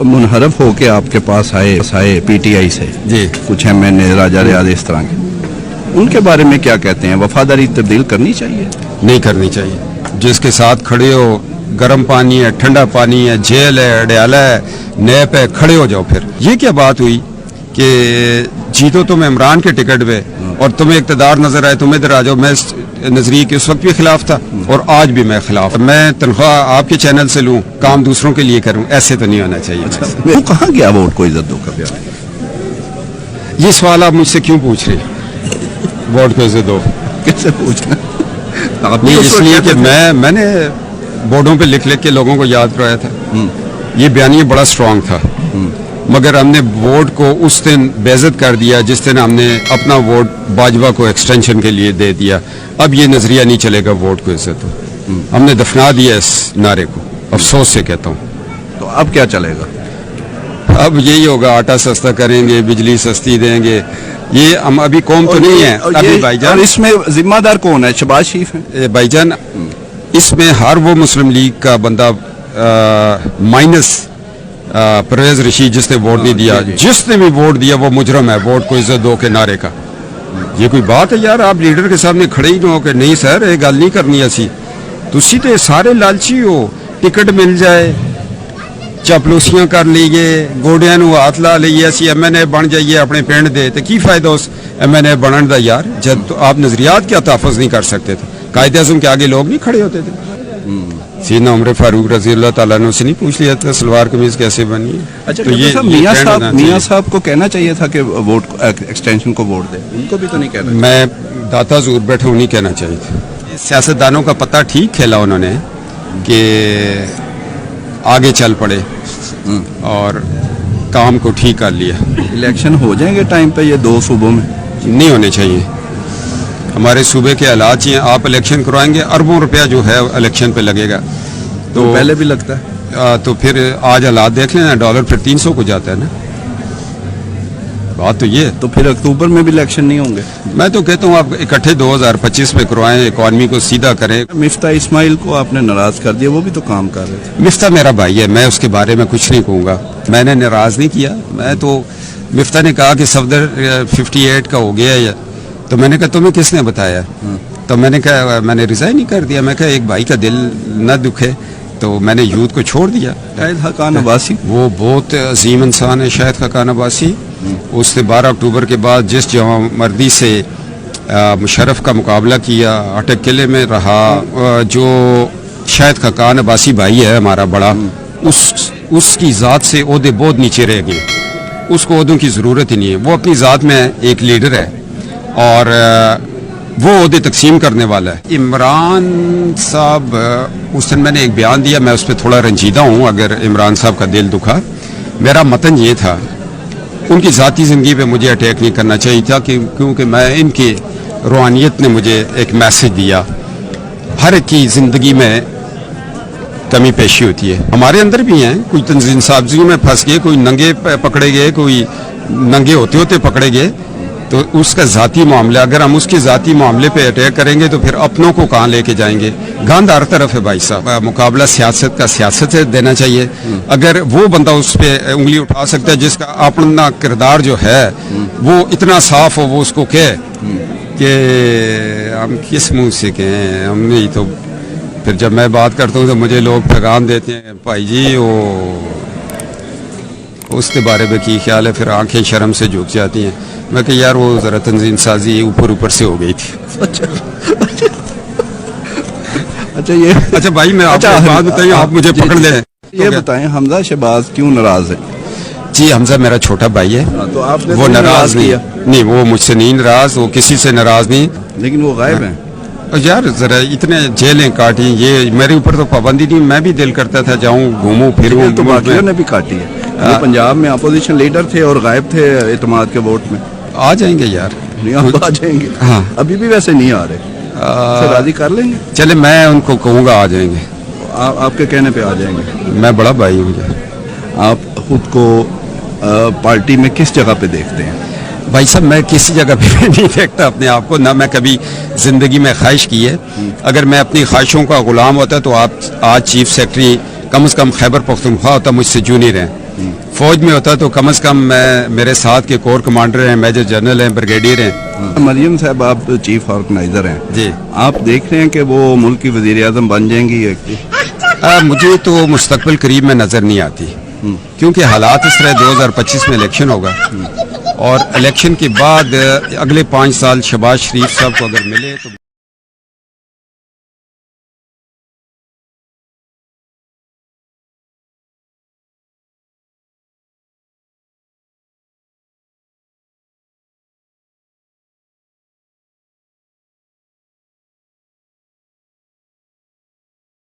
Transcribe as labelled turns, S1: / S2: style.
S1: منحرف ہو کے آپ کے پاس آئے پی ٹی آئی سے
S2: جی
S1: کچھ MNA راجہ ریاض اس طرح کے، ان کے بارے میں کیا کہتے ہیں؟ وفاداری تبدیل کرنی چاہیے؟
S2: نہیں کرنی چاہیے. جس کے ساتھ کھڑے ہو، گرم پانی ہے، ٹھنڈا پانی ہے، جیل ہے، اڈیالہ ہے، نیب ہے، کھڑے ہو جاؤ. پھر یہ کیا بات ہوئی کہ جیتو تم عمران کے ٹکٹ پہ اور تمہیں اقتدار نظر آئے، تم ادھر آ جاؤ. میں اس نظریے کے اس وقت بھی خلاف تھا اور آج بھی میں خلاف. میں تنخواہ آپ کے چینل سے لوں، کام دوسروں کے لیے کروں، ایسے تو نہیں ہونا چاہیے.
S1: وہ کہاں گیا ووٹ کو عزت دو کا پیار؟
S2: یہ سوال آپ مجھ سے کیوں پوچھ رہے ہیں؟ ووٹ کو عزت دو
S1: کیسے پوچھنا؟
S2: نہیں، اس لیے کہ میں نے بورڈوں پہ لکھ کے لوگوں کو یاد کرایا تھا. یہ بیانیہ بڑا سٹرانگ تھا، مگر ہم نے ووٹ کو اس دن بے عزت کر دیا جس دن ہم نے اپنا ووٹ باجوہ کو ایکسٹینشن کے لیے دے دیا. اب یہ نظریہ نہیں چلے گا ووٹ کو عزت ہو. ہم نے دفنا دیا اس نعرے کو، افسوس سے کہتا ہوں.
S1: تو اب کیا چلے گا؟
S2: اب یہی ہوگا، آٹا سستا کریں گے، بجلی سستی دیں گے. یہ ہم ابھی قوم تو نہیں ہے ابھی بھائی جان.
S1: اس میں ذمہ دار کون ہے؟ شہباز شریف ہیں
S2: بھائی جان. اس میں ہر وہ مسلم لیگ کا بندہ مائنس پرویز رشید جس نے ووٹ نہیں دیا، جس نے بھی ووٹ دیا وہ مجرم ہے ووٹ کو عزت دو کے نعرے کا. یہ کوئی بات ہے یار؟ آپ لیڈر کے سامنے کھڑے ہی نہ ہو کہ نہیں سر یہ گل نہیں کرنی اسی. تسی تے سارے لالچی ہو، ٹکٹ مل جائے چاپلوسیاں کر لیے، گوڑیاں نو ہاتھ لا لیے، اسی MNA بن جائیے اپنے پنڈ دے. تو کی فائدہ اس MNA بنن دا یار جب تو آپ نظریات کیا تحفظ نہیں کر سکتے تھے؟ قائد اعظم کے آگے لوگ نہیں کھڑے ہوتے تھے؟ سیدنا عمر فاروق رضی اللہ تعالیٰ نے سے نہیں پوچھ لیا تھا سلوار قمیض کیسے بنی ہے؟
S1: اچھا
S2: تو یہ
S1: میاں صاحب کو کہنا چاہیے تھا کہ ووٹ ایکسٹینشن کو ووٹ دے، ان کو بھی تو نہیں کہنا.
S2: میں داتا زور بیٹھا ہوں، نہیں کہنا چاہیے تھا. سیاستدانوں کا پتہ ٹھیک کھیلا انہوں نے کہ آگے چل پڑے اور کام کو ٹھیک کر لیا.
S1: الیکشن ہو جائیں گے ٹائم پہ یہ 2 صوبوں میں؟
S2: نہیں ہونے چاہیے. ہمارے صوبے کے حالات یہ آپ الیکشن کروائیں گے، اربوں روپیہ جو ہے الیکشن پہ لگے گا.
S1: تو پہلے بھی لگتا ہے.
S2: تو پھر آج حالات دیکھ لیں نا، ڈالر پھر 300 کو جاتا ہے نا. بات تو یہ.
S1: تو پھر اکتوبر میں بھی الیکشن نہیں ہوں گے؟
S2: میں تو کہتا ہوں آپ اکٹھے 2025 میں کروائیں، اکانومی کو سیدھا کریں.
S1: مفتاح اسماعیل کو آپ نے ناراض کر دیا، وہ بھی تو کام کر رہے تھے.
S2: مفتاح میرا بھائی ہے، میں اس کے بارے میں کچھ نہیں کہوں گا. میں نے ناراض نہیں کیا. میں تو مفتاح نے کہا کہ صفدر 58 کا ہو گیا ہے، تو میں نے کہا تمہیں کس نے بتایا؟ تو میں نے کہا میں نے ریزائن نہیں کر دیا. میں کہا ایک بھائی کا دل نہ دکھے، تو میں نے یوتھ کو چھوڑ دیا.
S1: شاہد خاقان عباسی
S2: وہ بہت عظیم انسان ہے، شاہد خاقان عباسی. اس نے 12 اکتوبر کے بعد جس جوان مردی سے مشرف کا مقابلہ کیا، اٹک قلعے میں رہا. جو شاہد خاقان عباسی بھائی ہے ہمارا بڑا، اس کی ذات سے عہدے بہت نیچے رہ گئے. اس کو عہدوں کی ضرورت ہی نہیں ہے. وہ اپنی ذات میں ایک لیڈر ہے اور وہ عہدے تقسیم کرنے والا ہے. عمران صاحب اس دن میں نے ایک بیان دیا، میں اس پہ تھوڑا رنجیدہ ہوں. اگر عمران صاحب کا دل دکھا، میرا متن یہ تھا ان کی ذاتی زندگی پہ مجھے اٹیک نہیں کرنا چاہیے تھا کیونکہ میں ان کی روحانیت نے مجھے ایک میسج دیا. ہر ایک کی زندگی میں کمی پیشی ہوتی ہے، ہمارے اندر بھی ہیں. کوئی تنظیم سازی میں پھنس گئے، کوئی ننگے پکڑے گئے، کوئی ننگے ہوتے ہوتے پکڑے گئے. تو اس کا ذاتی معاملہ، اگر ہم اس کے ذاتی معاملے پہ اٹیک کریں گے تو پھر اپنوں کو کہاں لے کے جائیں گے؟ گاندھ ہر طرف ہے بھائی صاحب. مقابلہ سیاست کا سیاست سے دینا چاہیے. اگر وہ بندہ اس پہ انگلی اٹھا سکتا ہے جس کا اپنا کردار جو ہے وہ اتنا صاف ہو، وہ اس کو کہے کہ ہم کس منہ سے کہیں، ہم نہیں. تو پھر جب میں بات کرتا ہوں تو مجھے لوگ پیغام دیتے ہیں بھائی جی وہ اس کے بارے میں کی خیال ہے، پھر آنکھیں شرم سے جھک جاتی ہیں. میں کہ یار وہ ذرا تنظیم سازی اوپر سے ہو گئی تھی. اچھا بھائی میں آپ کو بات بتائیے، آپ مجھے پکڑ لیں.
S1: یہ بتائیں حمزہ شہباز کیوں ناراض ہے؟
S2: جی حمزہ میرا چھوٹا بھائی ہے.
S1: تو آپ نے
S2: وہ ناراض نہیں، وہ مجھ سے نہیں ناراض، وہ کسی سے ناراض نہیں.
S1: لیکن وہ غائب ہیں
S2: یار. ذرا اتنے جیلیں کاٹی، یہ میرے اوپر تو پابندی نہیں. میں بھی دل کرتا تھا جاؤں گھوموں پھروں.
S1: تو باقیوں نے بھی کاٹی ہے. وہ پنجاب میں اپوزیشن لیڈر تھے اور غائب تھے اعتماد کے ووٹ میں.
S2: آ جائیں گے یار،
S1: آ جائیں گے.
S2: ہاں
S1: ابھی بھی ویسے نہیں آ رہے، راضی کر لیں گے.
S2: چلے میں ان کو کہوں گا آ جائیں گے.
S1: آپ کے کہنے پہ آ جائیں گے.
S2: میں بڑا بھائی ہوں.
S1: آپ خود کو پارٹی میں کس جگہ پہ دیکھتے ہیں؟
S2: بھائی صاحب میں کسی جگہ پہ نہیں دیکھتا اپنے آپ کو، نہ میں کبھی زندگی میں خواہش کی ہے. اگر میں اپنی خواہشوں کا غلام ہوتا تو آپ آج چیف سیکرٹری کم از کم خیبر پختونخوا ہوتا مجھ سے جونیئر ہیں، فوج میں ہوتا تو کم از کم میں میرے ساتھ کے کور کمانڈر ہیں، میجر جنرل ہیں، بریگیڈیئر ہیں۔
S1: مریم صاحب آپ چیف آرگنائزر ہیں
S2: جی،
S1: آپ دیکھ رہے ہیں کہ وہ ملک کی وزیر اعظم بن جائیں گی؟
S2: مجھے تو مستقبل قریب میں نظر نہیں آتی، کیونکہ حالات اس طرح 2025 میں الیکشن ہوگا، اور الیکشن کے بعد اگلے 5 سال شہباز شریف صاحب کو اگر ملے تو